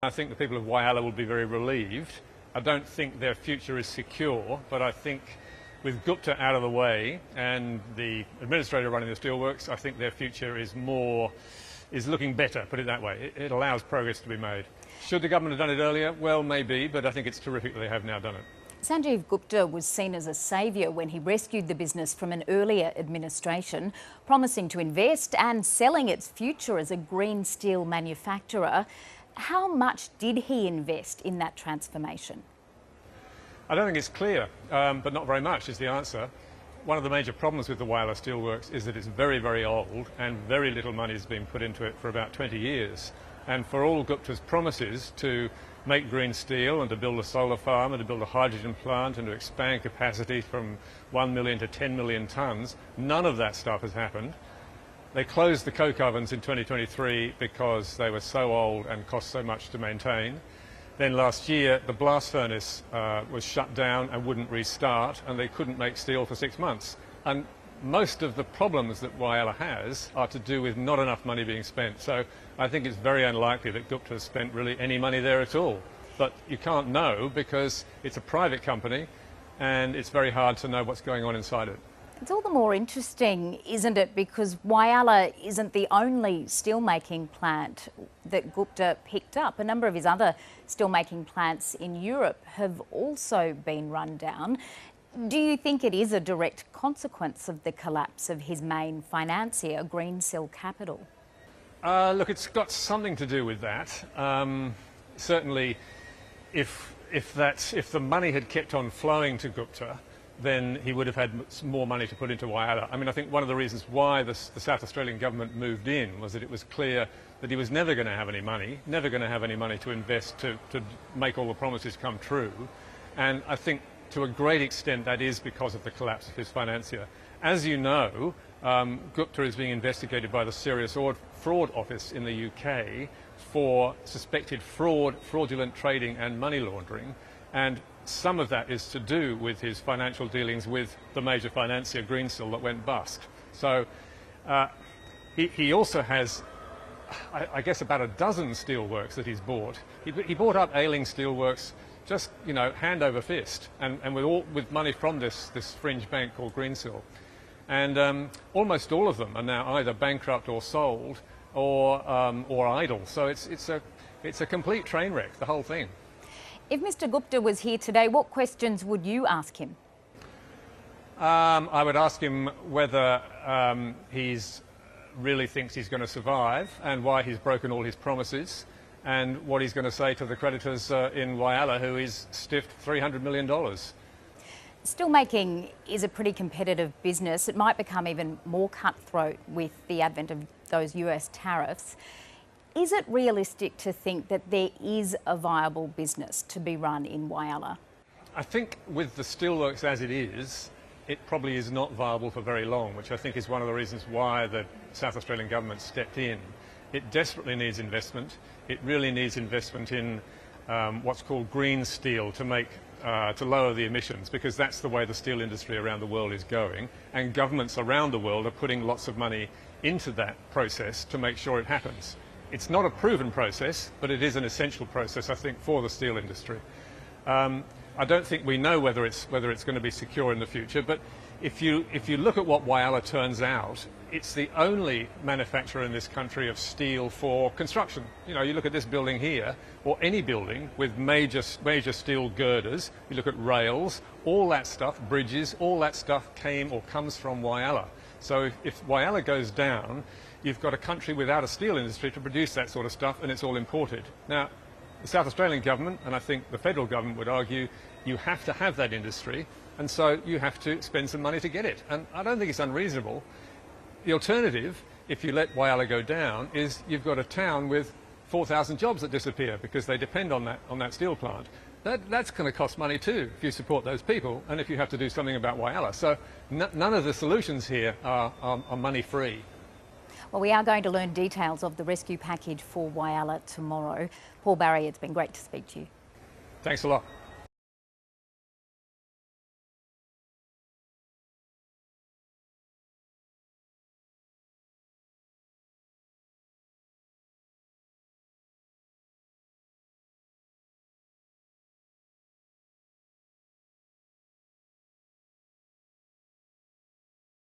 I think the people of Whyalla will be very relieved. I don't think their future is secure, but I think with Gupta out of the way and the administrator running the steelworks, I think their future is looking better, put it that way. It allows progress to be made. Should the government have done it earlier? Well, maybe, but I think it's terrific that they have now done it. Sanjeev Gupta was seen as a saviour when he rescued the business from an earlier administration, promising to invest and selling its future as a green steel manufacturer. How much did he invest in that transformation? I don't think it's clear, but not very much is the answer. One of the major problems with the Whyalla Steelworks is that it's very, very old and very little money has been put into it for about 20 years. And for all Gupta's promises to make green steel and to build a solar farm and to build a hydrogen plant and to expand capacity from 1 million to 10 million tonnes, none of that stuff has happened. They closed the coke ovens in 2023 because they were so old and cost so much to maintain. Then last year, the blast furnace was shut down and wouldn't restart, and they couldn't make steel for 6 months. And most of the problems that Whyalla has are to do with not enough money being spent. So I think it's very unlikely that Gupta has spent really any money there at all. But you can't know because it's a private company and it's very hard to know what's going on inside it. It's all the more interesting, isn't it, because Whyalla isn't the only steelmaking plant that Gupta picked up. A number of his other steelmaking plants in Europe have also been run down. Do you think it is a direct consequence of the collapse of his main financier, Greensill Capital? Look, it's got something to do with that. Certainly, if the money had kept on flowing to Gupta, then he would have had more money to put into Whyalla. I mean, I think one of the reasons why the South Australian government moved in was that it was clear that he was never going to have any money, to invest to make all the promises come true. And I think to a great extent that is because of the collapse of his financier. As you know, Gupta is being investigated by the Serious Fraud Office in the UK for suspected fraudulent trading and money laundering. And some of that is to do with his financial dealings with the major financier, Greensill, that went bust. So he also has, I guess, about a dozen steelworks that he's bought. He bought up ailing steelworks just, you know, hand over fist, and with money from this fringe bank called Greensill. And almost all of them are now either bankrupt or sold or idle. So it's a complete train wreck, the whole thing. If Mr Gupta was here today, what questions would you ask him? I would ask him whether he really thinks he's going to survive and why he's broken all his promises and what he's going to say to the creditors in Whyalla, who he's stiffed $300 million. Steelmaking is a pretty competitive business. It might become even more cutthroat with the advent of those US tariffs. Is it realistic to think that there is a viable business to be run in Whyalla? I think with the steelworks as it is, it probably is not viable for very long, which I think is one of the reasons why the South Australian government stepped in. It desperately needs investment. It really needs investment in what's called green steel to lower the emissions, because that's the way the steel industry around the world is going. And governments around the world are putting lots of money into that process to make sure it happens. It's not a proven process, but it is an essential process, I think, for the steel industry. I don't think we know whether it's going to be secure in the future, but if you look at what Whyalla turns out, it's the only manufacturer in this country of steel for construction. You know, you look at this building here, or any building with major steel girders, you look at rails, all that stuff, bridges, all that stuff came or comes from Whyalla. So if Whyalla goes down, you've got a country without a steel industry to produce that sort of stuff, and it's all imported. Now, the South Australian government, and I think the federal government would argue, you have to have that industry, and so you have to spend some money to get it. And I don't think it's unreasonable. The alternative, if you let Whyalla go down, is you've got a town with 4,000 jobs that disappear because they depend on that steel plant. That's going to cost money too if you support those people and if you have to do something about Whyalla. So none of the solutions here are money free. Well, we are going to learn details of the rescue package for Whyalla tomorrow. Paul Barry, it's been great to speak to you. Thanks a lot.